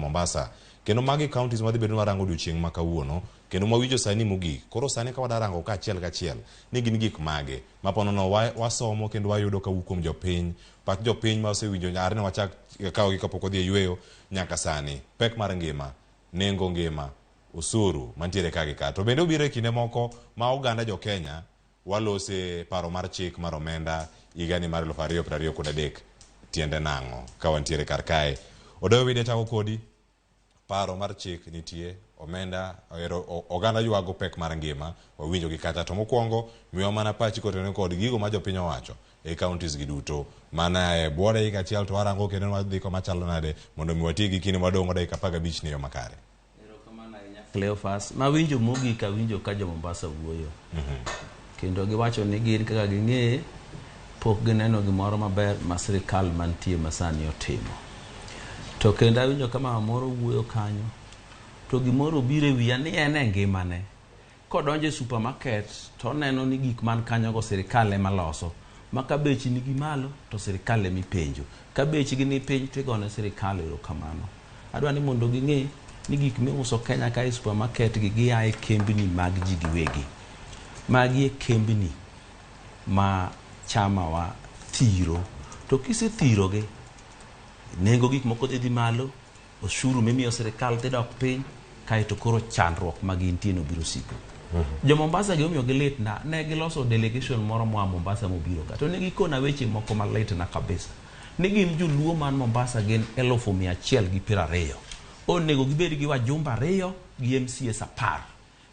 Mombasa. Kendo magi counties madhi bedo marango odiochieng' ma kawuono, kendo mawinjo sani mogik. Koro sani ka wadarango ka achiel ni gin gik mage maponono wasomo kendo wayudo ka kuom jopiny, pak jopiny ma osewinjo nyare ne wachak kawo gi kapok odhi yweyo nyaka sani. Pek mar ngima, nengo ngima, usuru mantiere ka gi ka. To bende obiro e kinde moko ma oganda jo Kenya walose paro mar chik mar omenda higani mar 2023 tiende nang'o ka wantiere kar kae. Odoyo wide chako kodi paro mar chik nitie omenda oganda yuago pek mar ngima wawinjo gi kata to mokwongo miwa mana pachi kotene kod gigo ma jopiny owacho e counties gi duto mana e bwode hika achiel to warango kendo wadhi koma chalo nade mondo mi wati gi kinde madongo dakika 15 ne yo makare. Cleophas ma winjo mogik winjo ka jo Mombasa wuoyo kendo giwacho ni gin kaka ging'e pok gineno gimoro maber ma sirikal mantie masani otimo. To kendo awinjo kama moro wuoyo kanyo to gimoro bire wiya ni en ngimane kodonjo e supermarket to neno ni gik man kanyo go sirikal ema loso ma ka bechi nigi malo to sirikal ema ipenjo, ka bechi gi ni piny to igone sirikal erokamano. Adwa ni mondo ging'e ni gik miuso Kenya ka e supermarket gi gia e kembni mag ji giwegi, magi e kembni ma chama wa thiro, to kisethiro gi nengo gik moko dhi malo, osuru mimiyo sirikal dhi dok piny, kaeto koro chandruok ma gintie no biro siko. Jo Mombasa gimomiyo gilit na ne giloso delegation moro moa Mombasa mobiro ka to ne gikona weche moko malit na kabisa ni gin joluo man Mombasa gin 120,000 onego gibed gi wajumbe 2 gi MCS 10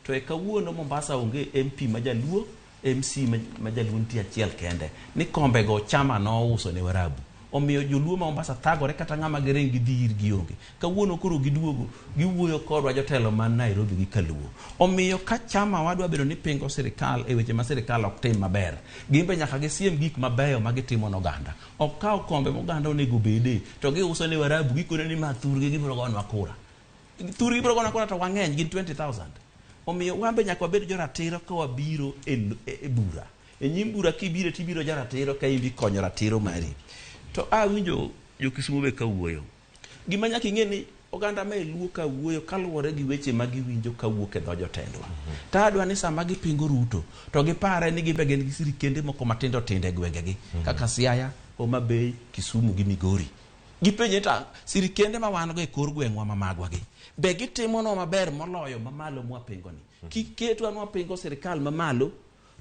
to e kawuono Mombasa onge MP majaluo, MC majaluo nitie achiel kende ni kombe go chama no uso ne Warabu. Omiyo joluo ma Mombasa thagore kata ng'ama gereng gi dhir gi onge. Kawuono koro giduogo giwuoyo kodwa jotelo man Nairobi gi Kaluo. Omiyo ka chama wadwa bedo ni pingo sirikal e weche ma sirikal ok tim maber, gimbe nyaka gisiem gik mabeyo ma gitimo n'oganda. Ok kawo kombe m'oganda onego bede to giuso ne Warabu gikone ni mathurgi gibiro gonwa kura. Thurgi biro gonwa kura to wang'eny gin 20,000. Omiyo wambe nyaka wabed joratiro ka wabiro e bura. E nyim bura kibiro tibiro joratiro ka imbi konyo ratiro mari. To winjo jo Kisumu be kawuoyo. Gima nyaka ing'e ni oganda ma Luo kawuoyo kaluwore gi weche ma giwinjo kawuok e dho jotendwa. Ta adwa ni sama gipingo Ruto to gipare ni gibe gin gi sirikende moko matindo tinde gwengegi kaka Siaya, Homa Bay, Kisumu gi Migori. Gipenje ta sirikende ma wan go e kor gwengwa ma magwa gi. Be gitimo no maber moloyo mamalo mwapingo ni. Kiketwa nwapingo sirikal mamalo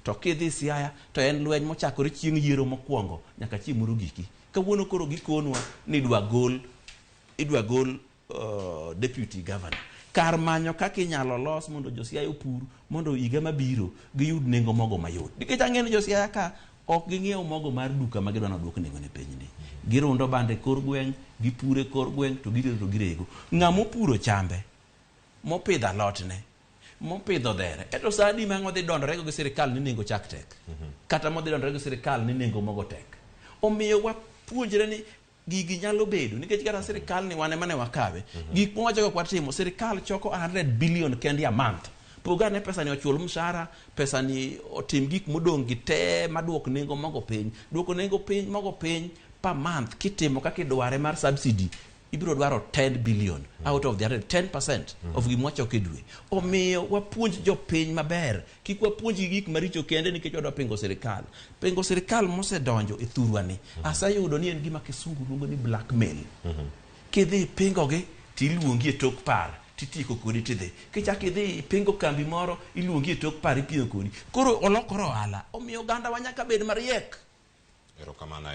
to kidhi Siaya to en lweny mochakore chieng' yiero mokwongo nyaka chieng' moro giki. Kawuono koro gikonwa ni idwa gol deputy governor. Kar manyo kaka inyalo los mondo josiaya opur mondo higa mabiro giyud nengo mogo mayot. Nikech ang'eni josiaya ka ok ging'iewo mogo mar duka ma gidwa duok nengo ne piny ni. Girundo bande kor gweng, gipure kor gweng to girero to girego. Ng'amo puro chambe, mopidho alotne, mopidho dhere. Eto sadi ma ngodhi dondore gi sirikal ni nengo chak tek. Kata modhi dondore gi sirikal ni nengo mogo tek. Omiyo puonjre ni gigi nyalo bedo nikech kata sirikal ni wane mane wakawe gik mowacho ko watimo sirikal choko 100 billion kendi a month pogane pesa ni ochul mshahara pesa ni otim gik modong gi te maduok nengo mogo piny duoko nengo piny mogo piny per month kitimo kaka idware mar subsidy ibiro dwaro 10 billion out of the 10% of gimwacho kedwe. Omiyo wapuonj jopiny maber kik wapuonj gik maricho kende nikech wadwa pingo sirikal. Pingo sirikal mosedonjo e thurwani asayudo ni en gima kisungu luongo ni blackmail. Kidhi pingo gi tiluongi e tok par titiko kodi tidhi. Kichak idhi pingo kambi moro iluongi e tok par ipingo kodi. Koro olokoro ohala. Omiyo ganda wanyaka bed mariek. Erokamano.